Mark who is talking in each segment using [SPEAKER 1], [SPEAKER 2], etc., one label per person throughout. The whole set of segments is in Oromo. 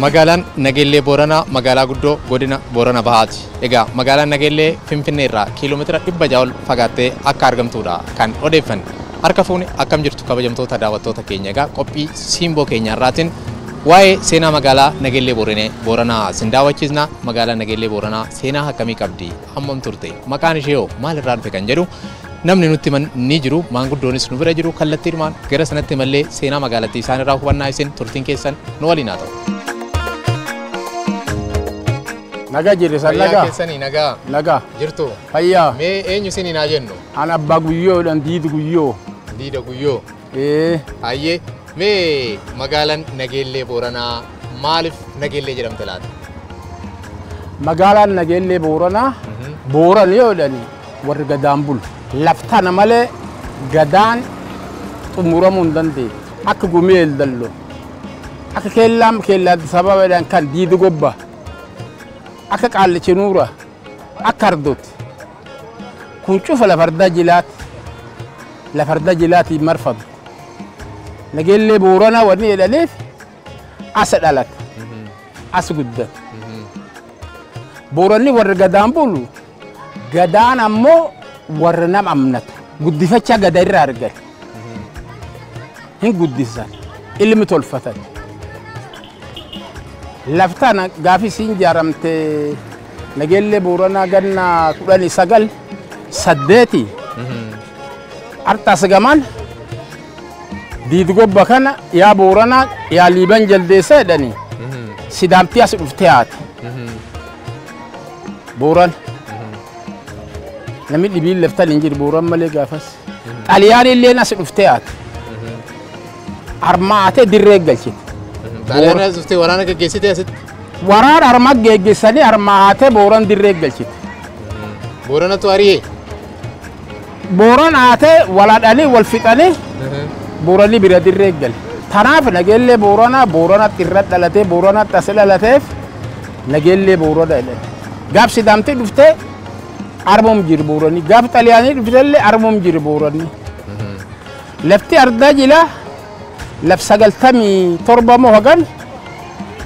[SPEAKER 1] Magaalaan Nageellee Booranaa magaalaa guddoo godina Boorana Bahaati. Egaa magaalaan Nageellee Finfinnee irraa kiiloomeetira 100 ol fagaattee akka argamtuudha kan odeeffanne. Harka fuuni akkam jirtu kabajamtoota daawwattoota keenya. Egaa qophii siimboo keenya irraatiin waa'ee seenaa magaalaa Nageellee Booranaa sin daawwachiisna. Magaalaa Nageellee Booranaa seenaa akkamii qabdi? Hammam turte? Maqaan ishee hoo maal irraa dhufe kan jedhu namni nutti ni jiru. Maanguddoonis nu bira jiru. Kallattiidhumaan gara sanatti mallee seenaa magaalattii isaan irraa hubannaa isin turtiin keessan nu waliin haa ta'u.
[SPEAKER 2] Naga jirri san naga.
[SPEAKER 1] Keessanii nagaa.
[SPEAKER 2] Naga.
[SPEAKER 1] Jirtu.
[SPEAKER 2] Fayyaa.
[SPEAKER 1] Mee eenyu sinii naa jennu?
[SPEAKER 2] Ana abbaa guyyoo dhan diidu guyyoo.
[SPEAKER 1] Diida guyyoo. Ayyee mee magaalaan Nageellee Booranaa maaliif Nageellee jedhamte laata?
[SPEAKER 2] Magaalaan Nageellee Booranaa Booran yoo dhani warri gadaan bulu. Laftana malee gadaan xumuramuu hin dandeenye. Akka gumeel dallo. Akka keellaa sababa kan diidu gobba. Akka qaallichi nuura akka ardooti kun cufa lafarda jilaati marfatu Nageellee Booranaa wanni jedhaniif asa dhalate as guddate Booranni warra gadaan bulu gadaan ammoo warra nama amnatu guddifachaa gada irraa argate hin guddisan ilmi tolfatan laftana gaafi siin jaaramte Nageellee Booranaa ganna 19 artas gaman diidu gobba kana yaa Booranaa yaa Liiban jaldeessa jedhani sidaamtii as dhufte haati Booran namni dhibiin laftan hin jiru Booran malee gaafas Xaliyaan illee as dhufte haati armaatee dirree galchite.
[SPEAKER 1] Xaaliyaana dhuftee waraana gaggeessite asitti?
[SPEAKER 2] Waraana harma geggeessanii armaatee Booran dirree galchite.
[SPEAKER 1] Booranatu ari'ee?
[SPEAKER 2] Booran haatee waladhanii wal fixanii Boorani bira dirree gal. Tanaaf Nageellee Booranaa Booranatti irra dhalatee Booranatti as dhalateef Nageellee Booranaa jedhame. Gaaf sidaamtii dhuftee armum jiru Boorani. Gaaf Xaliyaanii dhuftellee armum jiru Boorani. Lafti ardaa jila laf 97 moo hagan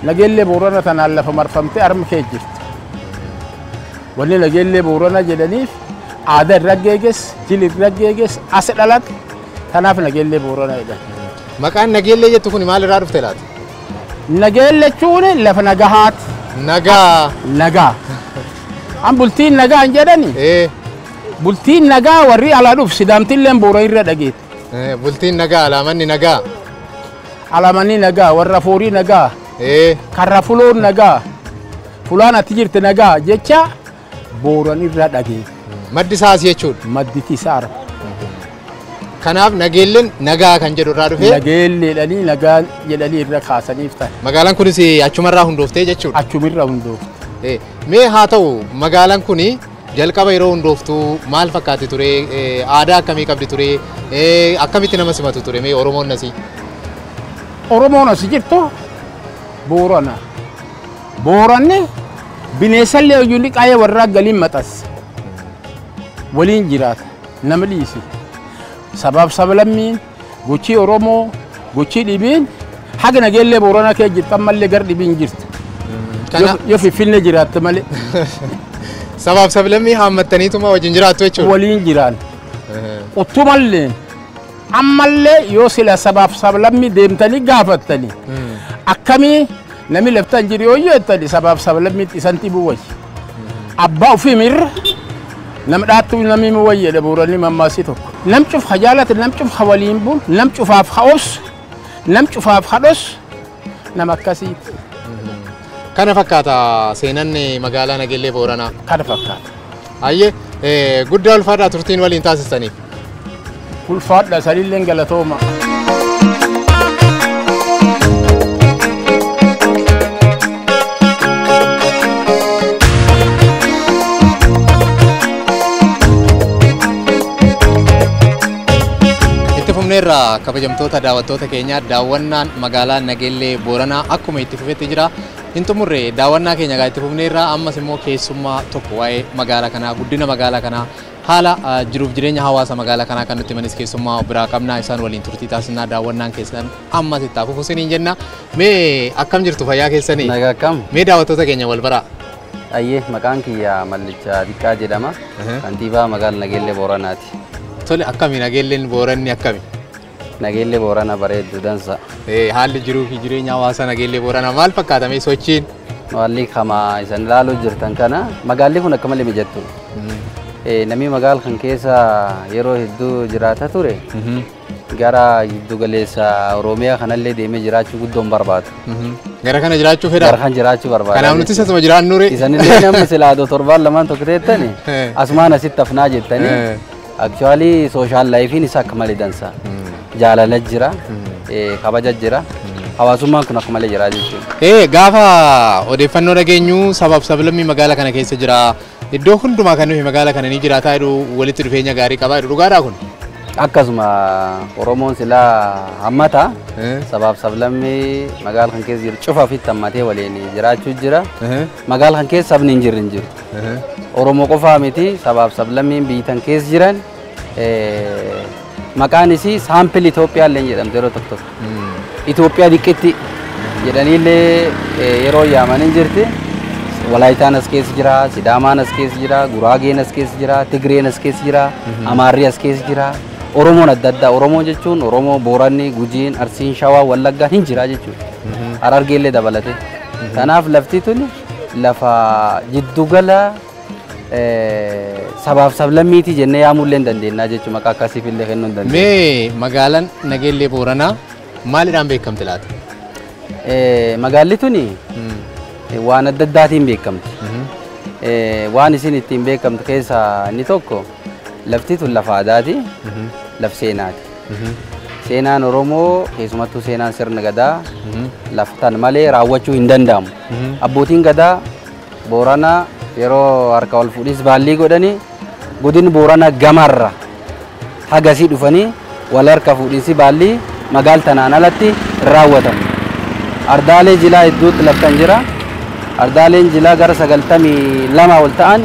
[SPEAKER 2] Nageellee Booranaa tanaan lafa marfamtee arma kee jirti. Wanni Nageellee Booranaa jedhaniif aadaa irra geeges, jili irra geeges, as dhalate tanaaf Nageellee Booranaa jedhama.
[SPEAKER 1] Maqaan Nageellee jettu kun maal irraa dhufte laata?
[SPEAKER 2] Nageellee jechuun lafa nagahaati.
[SPEAKER 1] Nagaa.
[SPEAKER 2] Nagaa. An bultiin nagaa hin jedhani? Bultiin nagaa warri alaa dhufu sidaamtilleen Booran irra dhageeti.
[SPEAKER 1] Bultiin nagaa alaamanni nagaa.
[SPEAKER 2] Alamanni nagaa warra foorii nagaa karra fuloon nagaa fulaan ati jirte nagaa jecha Booran irra dhagee
[SPEAKER 1] maddi isaas jechuudha.
[SPEAKER 2] Madditi isaa arba.
[SPEAKER 1] Kanaaf Nageelleen nagaa kan jedhu irraa dhufee
[SPEAKER 2] Nageelleedhanii nagaa jedhanii irra kaasaniif ta'e.
[SPEAKER 1] Magaalaan kunis achumarraa hundooftee jechuudha.
[SPEAKER 2] Achumirra hundoofte.
[SPEAKER 1] Mee haa ta'u magaalaan kuni jalqaba yeroo hundooftu maal fakkaatti ture? Aadaa akkamii qabdi ture? Akkamitti nama simatu ture? Mee Oromoon nasii?
[SPEAKER 2] Oromoon as jirtu Boorana. Booranni bineensallee hojiin qaayee warraa galiin maxas. Waliin jiraata. Nama dhiisi. Sabab sablammiin gochii Oromoo gochii dhibiin haga Nageellee Booranaa kee jirtan mallee gar dhibiin jirtu. Yoo Finfinnee jiraatte malee.
[SPEAKER 1] Sabab sablammii haammattaniituma wajjin jiraattu jechuudha.
[SPEAKER 2] Waliin jiraan. Uttumallee ammallee yoo sila sabab sablammii deemtanii gaafattanii akkamii nami laftan jiru yoo jettani sabab sablammiitti isanti bu'ay. Abbaa ofii mirra nam dhaattuu nami muwayyeedha Booranni mammaasii tokko. Nam cuf hajaalate nam cuf hawaliin bul nam cufaaf haos nam cufaaf hadhos nam akkasiiti.
[SPEAKER 1] Kana fakkaata seenaan magaalaa Nageellee Booranaa.
[SPEAKER 2] Kana fakkaata.
[SPEAKER 1] Ayyee guddaa ulfaadhaa turtiin waliin taasistaniif.
[SPEAKER 2] Ulfaadha sanilleen galatooma.
[SPEAKER 1] Itti fufneerra kabajamtoota daawwattoota keenyaa daawwannaan magaalaa Nageellee Booranaa akkuma itti fufetti jira. Hin xumurre daawwannaa keenya itti fufneerra ammas immoo keessummaa tokko waa'ee magaalaa kanaa guddina magaalaa kanaa haala jiruuf jireenya hawaasa magaalaa kanaa kan nutti manis keessummaa biraa qabnaa isaan waliin turtii taasisnaa daawwannaan keessan amma sittaaf fufusiniin jenna. Mee akkam jirtu fayyaa keessanii?
[SPEAKER 3] Nagaa akkam?
[SPEAKER 1] Mee daawwattoota keenya wal baraa?
[SPEAKER 3] Ayyee maqaan kiyya Mallichaa Diqqaa jedhama. Kantiibaa magaalaa Nageellee Booranaati.
[SPEAKER 1] Tole akkami Nageelleen Booranni akkami?
[SPEAKER 3] Nageellee Boorana bareeddu dansa.
[SPEAKER 1] Haalli jiruuf jireenya hawaasa Nageellee Booranaa maal fakkaata mee sochiin?
[SPEAKER 3] Haalli kama isan ilaaluu jirtan kana magaalli kun akka malee mijattu. Namni magaala kan keessa yeroo hedduu jiraata ture. Gara giddu galeessa Oromiyaa kanallee deemee jiraachuu guddoon barbaadu.
[SPEAKER 1] Gara kana jiraachuu fedha?
[SPEAKER 3] Gara kan jiraachuu barbaada.
[SPEAKER 1] Kanaaf nuti asuma jiraannu re?
[SPEAKER 3] Isanillee namni silaa torbaan lamaan tokko teettani asumaan asitti hafnaa jettani. Actually social life isa akka malee dansa. Jaalala jira, kabaja jira. Hawaasummaan kun akka malee jira jechuudha.
[SPEAKER 1] Gaafa odeeffannoo dhageenyu sabaaf sablammii magaalaa kana keessa jira. Iddoo hundumaa kan nuyi magaalaa kana ni jiraataa jiru walitti dhufeenya gaarii qabaa jiru dhugaadhaa kun?
[SPEAKER 3] Akkasuma Oromoon silaa hammata sabaaf sablammii magaalaa kan keessa jiru cufa ofitti hammatee waliin jiraachuu jira. Magaalaa kan keessa sabni hin jirre hin jiru. Oromoo qofaa miti sabaaf sablammiin biyya keessa jiran maqaan isii saampil Itoophiyaa illee jedhamte yeroo tokko tokko. Itoophiyaa diqqeetti jedhaniillee yeroo yaamanii jirti. Walaayitaan as keessa jira, Sidaamaan as keessa jira, Guraageen as keessa jira, Tigreen as keessa jira, Amaarri as keessa jira. Oromoon adda addaa. Oromoo jechuun Oromoo Booranni, Gujiin, Arsiin, Shawaa, Wallaggaan hin jira jechuudha. Harargeellee dabalate. Kanaaf lafti tuni lafa jiddugala sabaaf sablammiiti jennee yaamullee hin dandeenya jechuudha. Maqaa akkasiif illee kennuu hin dandeenya.
[SPEAKER 1] Mee magaalaan Nageellee Booranaa maalidhaan beekamti laata?
[SPEAKER 3] Magaalli tuni waan adda addaatiin beekamti. Waan isin ittiin beekamtu keessaa inni tokko lafti tun lafa aadaati, lafa seenaati. Seenaan Oromoo keessumattuu seenaan sirna gadaa laftan malee raawwachuu hin danda'amu. Abbootiin gadaa Booranaa yeroo harka wal fuudhis baallii godhanii godin Booranaa gamarra hagasii dhufanii wal harka fuudhinsi baallii magaal tanaan alatti raawwatamu. Ardaalee jilaa hedduutti laftan jira. Ardaaleen jilaa gara 92 ol ta'an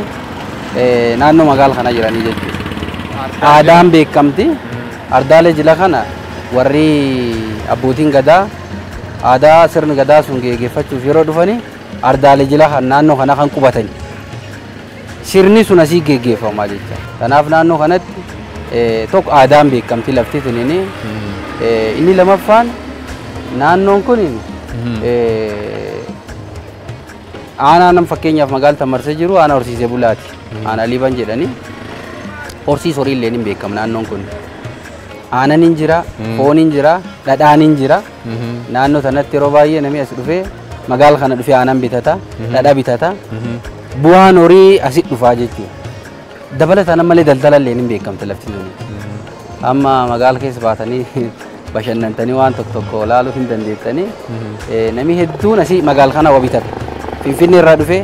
[SPEAKER 3] naannoo magaala kana jiranii jechuudha. Aadaan beekamti. Ardaalee jilaa kana warri abbootiin gadaa aadaa sirni gadaa sun geggeeffachuuf yeroo dhufanii ardaalee jilaa naannoo kana kan qubatanii. Sirni sun asii geggeeffamaa jecha. Kanaaf naannoo kanatti tokko aadaan beekamti lafti tunini. Inni lamaffaan naannoon kun aanaa nam fakkeenyaaf magaalaa marsee jiru aanaa horsiisee bulaati. Aanaa liiban jedhanii horsiis horii illee hin beekamu naannoon kun. Aanan hin jira, foon hin jira, dhadhaan hin jira. Naannoo sanatti yeroo baay'ee namni as dhufee magaalaa kana dhufee aanan bitata, dhadhaa bitata. Bu'aan horii asit dhufaa jechuudha. Dabalataan ammallee daldala illee hin beekamte lafti tuni. Amma magaalaa keessa baatanii bashannantanii waan tokko tokko ilaaluu hin dandeettanii namni hedduun asii magaalaa kana waa bitata. Finfinnee irraa dhufee,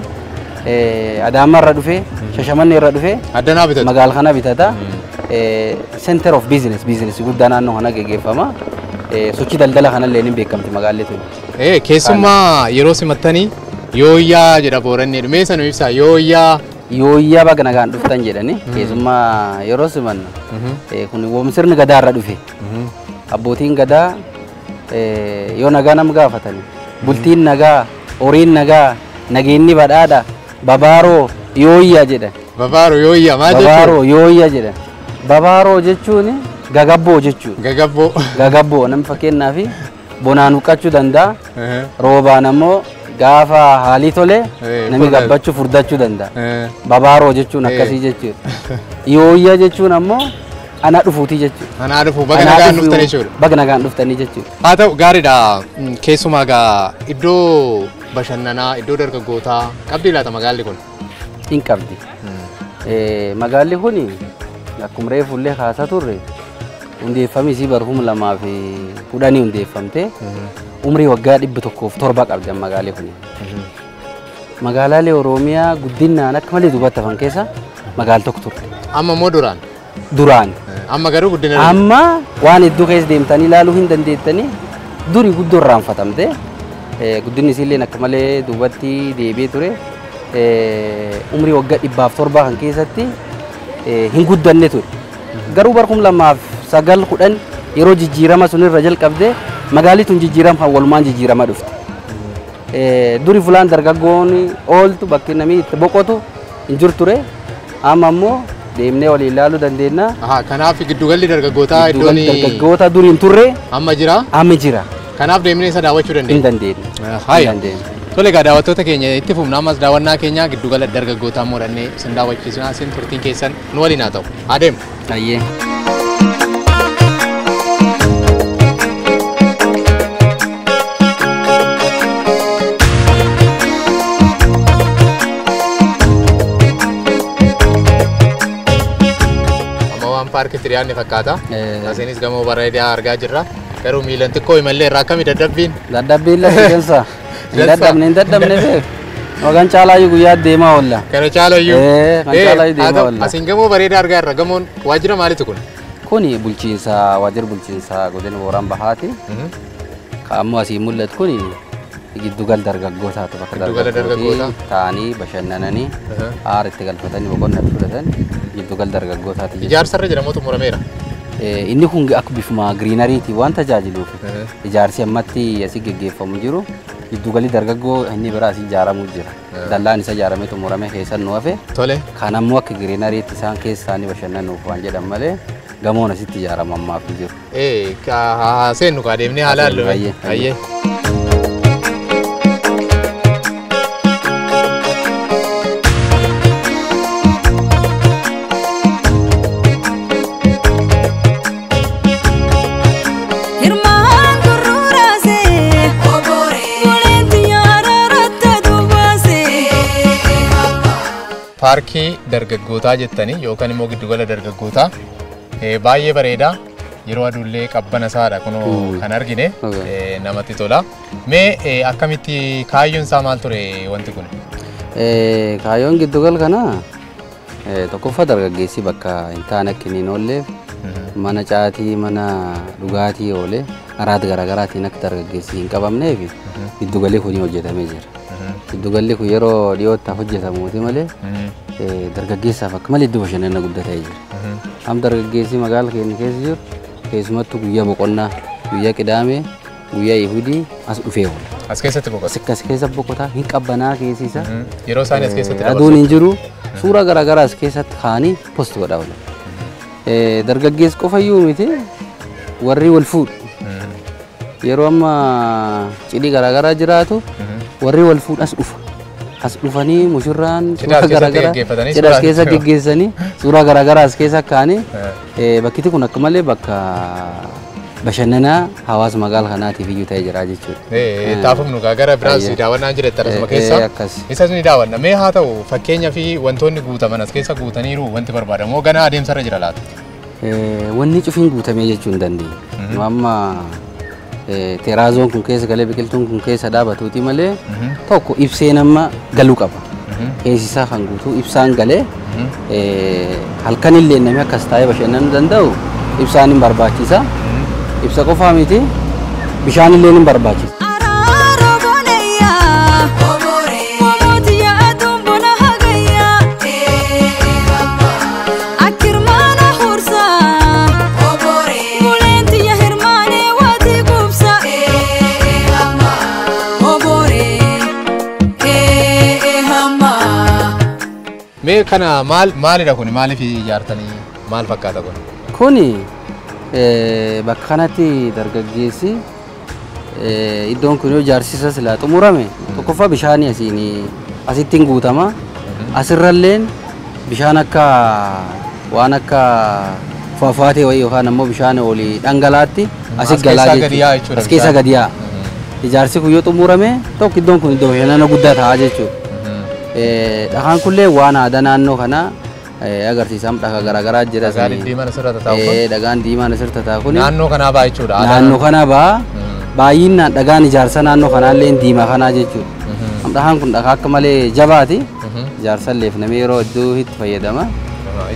[SPEAKER 3] Adaamaa irraa dhufee, Shashamannee irraa dhufee magaalaa kana bitata. Center of business guddaa naannoo kana geggeeffama. Sochii daldala kanallee hin beekamti magaalli tuni.
[SPEAKER 1] Keessummaa yeroo simattanii yooyyaa jedha Booranni dhumee sana ibsaa yooyyaa.
[SPEAKER 3] Yooyyaa baga nagaan dhuftan jedhani keessummaa yeroo simannu kun sirni gadaa irra dhufe. Abbootiin gadaa yoo nagaa nam gaafatani bultiin nagaa horiin nagaa nageenyi badhaadha babaaroo yooyyaa jedhan.
[SPEAKER 1] Babaaroo yooyyaa maal jechuudha?
[SPEAKER 3] Babaaroo yooyyaa jedhan. Babaaroo jechuun gagabboo jechuudha.
[SPEAKER 1] Gagabboo.
[SPEAKER 3] Gagabboo namni fakkeenyaaf bonaan huqqachuu danda'a. Roobaan ammoo gaafa haalii tole namni gabbachuu furdachuu danda'a. Babaaroo jechuun akkasii jechuudha. Yooyyaa jechuun ammoo ana dhufuutii jechuudha.
[SPEAKER 1] Ana dhufu baga nagaan dhuftanii jechuudha.
[SPEAKER 3] Baga nagaan dhuftanii jechuudha.
[SPEAKER 1] Haa ta'u gaariidha. Keessumaa gaa iddoo bashannanaa iddoo dargaggootaa qabdi laata magaalli kun?
[SPEAKER 3] Hin qabdi. Magaalli kun akkuma reefullee kaasaa turre hundeeffamni isii bara 2010 hundeeffamte umrii waggaa 107 qabdi magaalli kun. Magaalaalee Oromiyaa guddinaan akka malee duubatti hafan keessa magaala tokko turte.
[SPEAKER 1] Amma moo duraan?
[SPEAKER 3] Duraan.
[SPEAKER 1] Amma garuu guddina.
[SPEAKER 3] Amma waan hedduu keessa deemtanii ilaaluu hin dandeettanii durii guddoo irraanfatamte guddinni isiillee akka malee duubatti deebi'ee ture. Umrii waggaa 107 kan keessatti hin guddanne ture. Garuu barkum lamaaf sagal kudhan yeroo jijjiirama sunirra jalqabde magaalitun jijjiirama kan walumaan jijjiirama dhufte. Duri fulaan dargaggoon ooltu bakki namni itti boqotu hin jiru ture. Amma immoo deemnee waliin ilaaluu dandeenya.
[SPEAKER 1] Kanaaf giddugalli dargaggootaa iddoon
[SPEAKER 3] dargaggoota duri hin turre
[SPEAKER 1] amma jira.
[SPEAKER 3] Amma jira.
[SPEAKER 1] Kanaaf deemnee isa daawwachuu dandeenya.
[SPEAKER 3] Hin dandeenya.
[SPEAKER 1] Haaya. Tole egaa daawwattoota keenya itti fufna ammas daawwannaa keenya giddugala dargaggootaa moodannee isin daawwachiisna isin turtiin keessan nu waliin haa ta'u. Adeemu.
[SPEAKER 3] Ayyee.
[SPEAKER 1] Paarkii Tiriyaan ni fakkaata. Asiinis gamoo bareedaa argaa jirra. Garuu miilan xiqqoo imallee irraa akkami dadhabbiin?
[SPEAKER 3] Dadhabbiin lafa keessa. Hin dadhabne fe'e. Wagan caalaayyuu guyyaa deemaa oolla.
[SPEAKER 1] Kana caalayyuu?
[SPEAKER 3] Kan caalaayyuu deemaa oolla.
[SPEAKER 1] Asiin gamoo bareedaa argaa jirra. Gamoon waajjira maaliiti kun?
[SPEAKER 3] Kuni bulchiinsa waajjira bulchiinsa godina Booraan Bahaati. Kan ammoo asii mul'atu kuni giddugal dargaggootaatu bakka dargaggooti ta'anii bashannananii aara itti galfatanii boqonnaa fudhatan giddugal dargaggootaati.
[SPEAKER 1] Ijaarsarra jedhamu xumurameera.
[SPEAKER 3] Inni kun akka bifuma giriinariiti waan tajaajiluuf ijaarsi ammatti asii geggeeffamu jiru giddugalli dargaggoo inni biraa asii ijaaramuu jira. Dallaan isa ijaaramee xumuramee keessan nu hafe. Tole. Kan ammoo akka giriinariitti isaan keessaanii bashannanuuf waan jedhan malee gamoon asitti ijaaramu ammaaf jiru.
[SPEAKER 1] Seennu kaa deemnee haala halluu. Ayyee. Paarkii dargaggootaa jettanii yookaan immoo giddugala dargaggootaa baay'ee bareeda yeroo aduullee qabbana isaadha kunoo kan argine namatti tola. Mee akkamitti kaayyoon isaa maal ture wanti kun?
[SPEAKER 3] Kaayyoon giddugala kana tokkoffaa dargaggeessi bakka hin taane akka hin oolleef mana caatii mana dhugaatii oolee araada garaagaraatiin akka dargaggeessi hin qabamneef giddugalli kun hojjetamee jira. Giddugalli kun yeroo dhiyootti hojjetamuuti malee dargaggeessaaf akka malee iddoo bashannanaa guddatee jira. Am dargaggeessi magaala keenya keessa jiru keessumattuu guyyaa boqonnaa guyyaa qidaamee guyyaa Yihudii as dhufee oola.
[SPEAKER 1] As keessatti boqota.
[SPEAKER 3] As keessa boqotaa hin qabbanaa keessisa.
[SPEAKER 1] Yeroo isaan as keessatti
[SPEAKER 3] aduun hin jiru suuraa garaagaraa as keessatti kaanii posti godhaa oola. Dargaggeessi qofayyuu miti warri wal fuudhu. Yeroo amma cidii garaagaraa jiraatu warri wal fuudhu as dhufa. As dhufanii mushurraan suuraa garaagaraa cidha as keessa geggeessanii suuraa garaagaraa as keessa kaanii bakki kun akka malee bakka bashannanaa hawaasa magaala kanaatiif iyyuu ta'ee jira jechuudha.
[SPEAKER 1] Taafumnu gara biraas daawwannaan jira tarasuma keessa. Isas ni daawwanna. Mee haa ta'u fakkeenyaa fi wantoonni guutaman as keessa guutaniiru wanti barbaadamu gana adeemsarra jira laata?
[SPEAKER 3] Wanni cufiin guutamee jechuu hin dandeenye. Amma teeraazoon kun keessa galee biqiltuun kun keessa dhaabatuuti malee tokko ibseen amma galuu qaba. Keessisaa kan guutuu ibsaan galee halkanillee namni akkas taa'ee bashannanuu danda'u ibsaan hin barbaachisa. Ibsa qofaa miti bishaanillee hin barbaachisa.
[SPEAKER 1] Mee kana maalidha kun maaliif ijaartanii maal fakkaata kun?
[SPEAKER 3] Kuni bakka kanatti dargaggeessi iddoon kun yoo ijaarsisa silaa xumurame tokkoffaa bishaanii asittiin guutama. Asirralleen bishaan akka waan akka faafaatee wayii yookaan ammoo bishaan olii dhangalaatti asit galaa jechuudha. As keessa gadi yaa'a. Ijaarsi kun yoo xumurame tokko iddoon kun iddoo bashannana guddaa ta'a jechuudha. Dhagaan kunillee waan aadaa naannoo kanaa agarsiisamu dhagaa garaagaraa jira.
[SPEAKER 1] Dhagaan diimaan asirratti taa'u kun?
[SPEAKER 3] Dhagaan diimaan asirratti taa'u kun
[SPEAKER 1] naannoo kanaa ba'a jechuudha.
[SPEAKER 3] Naannoo kanaa ba'a. Baay'inaan dhagaan ijaarsa naannoo kanaallee diimaa kanaa jechuudha. Dhagaan kun dhagaa akka malee jabaati. Ijaarsa illee namni yeroo hedduu itti fayyadama.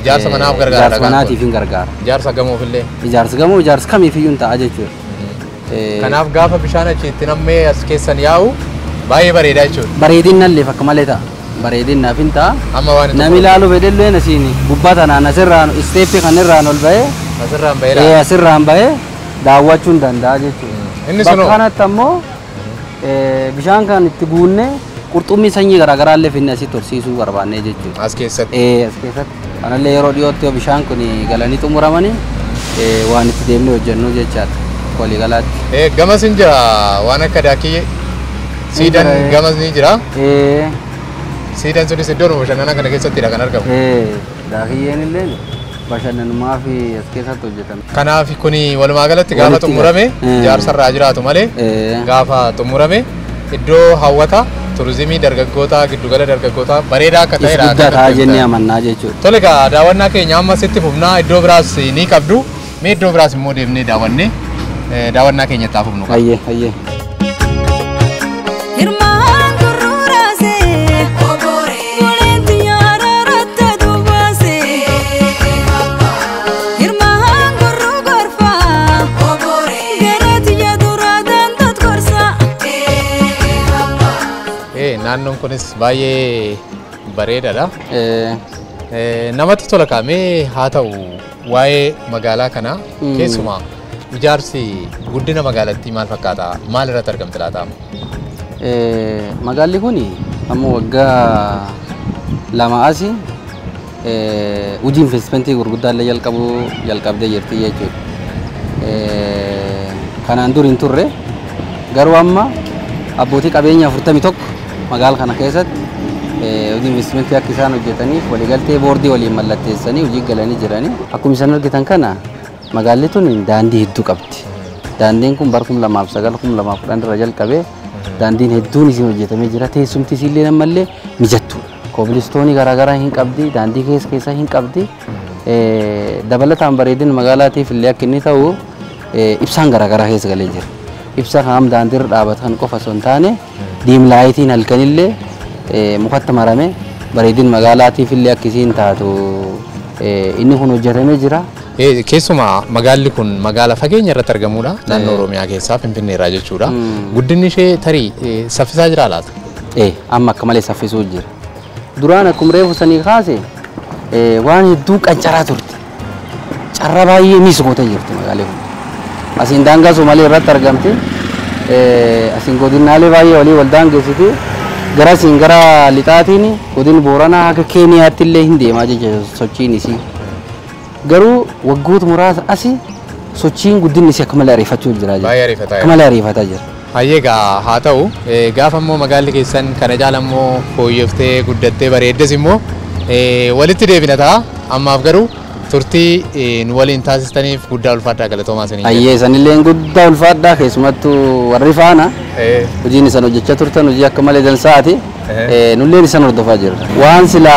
[SPEAKER 1] Ijaarsa manaaf gargaara.
[SPEAKER 3] Ijaarsa manaatiif hin gargaara.
[SPEAKER 1] Ijaarsa gamoof illee.
[SPEAKER 3] Ijaarsa gamoo ijaarsa kamiifiyyuu hin ta'a jechuudha.
[SPEAKER 1] Kanaaf gaafa bishaan achitti nammee as keessan yaa'u baay'ee bareeda jechuudha.
[SPEAKER 3] Bareedinallee akka malee ta'a. bareedinaaf hin ta'a.
[SPEAKER 1] Amma waan
[SPEAKER 3] Nami ilaalu fedhellee nasiini gubbata naan asirraan isteeppii kan irraan ol bahee
[SPEAKER 1] asirraan baheera.
[SPEAKER 3] asirraan bahee daawwachuu hin danda'a jechuudha.
[SPEAKER 1] Inni sunoo
[SPEAKER 3] bakka kanatti ammoo bishaan kan itti guunnee qurxummii sanyii garaagaraa illee finne asitti horsiisuu barbaannee jechuudha.
[SPEAKER 1] as keessatti.
[SPEAKER 3] As keessatti kanallee yeroo dhiyootti yoo bishaan kun galanii xumuramanii waan itti deemnee hojjennu jechaadha walii galaatti.
[SPEAKER 1] Gamas hin jira waan akka daakiyyee siidaan gamas ni jira. Siidaan sunis iddoo bashannanaa kana keessattidha kan argamu.
[SPEAKER 3] Daakiyyeen illee bashannanummaa fi as keessatti hojjetame.
[SPEAKER 1] Kanaaf kuni walumaa galatti gaafa xumurame ijaarsarraa jiraatu malee gaafa xumurame iddoo hawwata turizimii dargaggoota giddugala dargaggoota bareedaa akka ta'edha.
[SPEAKER 3] Guddaa ta'a jennee amannaa jechuudha.
[SPEAKER 1] Tole egaa daawwannaa keenya amma sitti fufnaa iddoo biraas ni qabdu. Mee iddoo biraas immoo deemnee daawwannee daawwannaa keenya itti fufnu.
[SPEAKER 3] Hayyee hayyee.
[SPEAKER 1] Naannoon kunis baay'ee bareedaadha. Namatti tola kaamee haa ta'u waa'ee magaalaa kanaa keessumaa ijaarsi guddina magaalattii maal fakkaata? Maal irratti argamti laata?
[SPEAKER 3] Magaalli kun amma waggaa lama asii hojii investimentii gurguddaa illee jalqabdee jirti jechuudha. Kanaan dur hin turre garuu amma abbootii qabeenya 41 magaala kana keessatti hojii investimentii akka isaan hojjetaniif waliigaltee boordii waliin mallatteessanii hojii galanii jiranii. Akkuma isin argitan kana magaalli tun daandii hedduu qabdi. Daandiin kun bara 2009 2010 irra jalqabee daandiin hedduun isin hojjetamee jira. Teessumti isillee ammallee mijattuudha. Koobilistoonii garaagaraa hin qabdi. Daandii keessa hin qabdi. Dabalataan bareedina magaalaatiif illee akka inni ta'u ibsaan garaagaraa keessa galee jira. Ibsa kan daandiirra dhaabatan qofa osoo hin taane diimlaayitiin halkanillee mukatti marame bareedina magaalaatiif illee akkasiin taatu inni kun hojjetamee jira.
[SPEAKER 1] Keessumaa magaalli kun magaala fageenya irratti argamudha. Naannoo Oromiyaa keessaa Finfinnee irraa jechuudha. Guddinni ishee tarii saffisaa jira laata?
[SPEAKER 3] Amma akka malee saffisuu jira. Duraan akkuma reefu sanii kaase waan hedduu qancaraa turte. Carraa baay'ee misoomtee jirti magaalli kun. Asiin daangaa Somaalee irratti argamti. Asiin godinaalee baay'ee walii wal daangeessiti. Gara asiin gara lixaatiin godin Booranaa akka Keeniyaatti illee hin deemaa jechuudha sochiin isii. Garuu waggoota muraasa asii sochiin guddinni isii akka malee ariifachuu jira.
[SPEAKER 1] Baay'ee ariifataa jira.
[SPEAKER 3] Akka malee ariifataa jira.
[SPEAKER 1] Hayyeegaa haa ta'u gaafa immoo magaalli keessan kana caala immoo fooyyooftee guddattee bareeddes immoo walitti deebina ta'a. Ammaaf garuu turtii nu waliin taasistaniif guddaa ulfaadhaa galatoomaa isinii.
[SPEAKER 3] Hayyee sanillee guddaa ulfaadhaa keessumattuu warri faana hojiin isan hojjechaa turtan hojii akka malee dansaati. Nulleen isan hordofaa jirra. Waan sila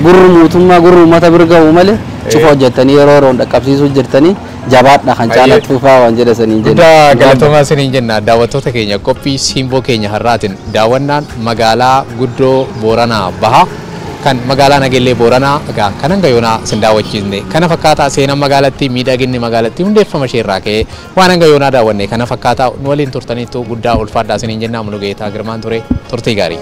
[SPEAKER 3] gurri mootummaa gurri uummata bira ga'u malee cufa hojjettanii yeroo yeroon dhaqqabsiisuu jirtanii jabaadha kan caalatti fa'aa waan jedha saniin jenna.
[SPEAKER 1] Guddaa galatoomaa isiniin jenna daawwattoota keenya qophii siimboo keenya har'aatiin daawwannaan magaalaa guddoo Booranaa Bahaa kan magaalaa Nageellee Booranaa egaa kan hanga yoonaa sin daawwachiisne kana fakkaataa seenaan magaalattii miidhaginni magaalattii hundeeffama isheerraa ka'ee waan hanga yoonaa daawwanne kana fakkaataa nu waliin turtaniitu guddaa ulfaadhaa isiniin jenna. Mulugeetaa Girmaan ture turtii gaarii.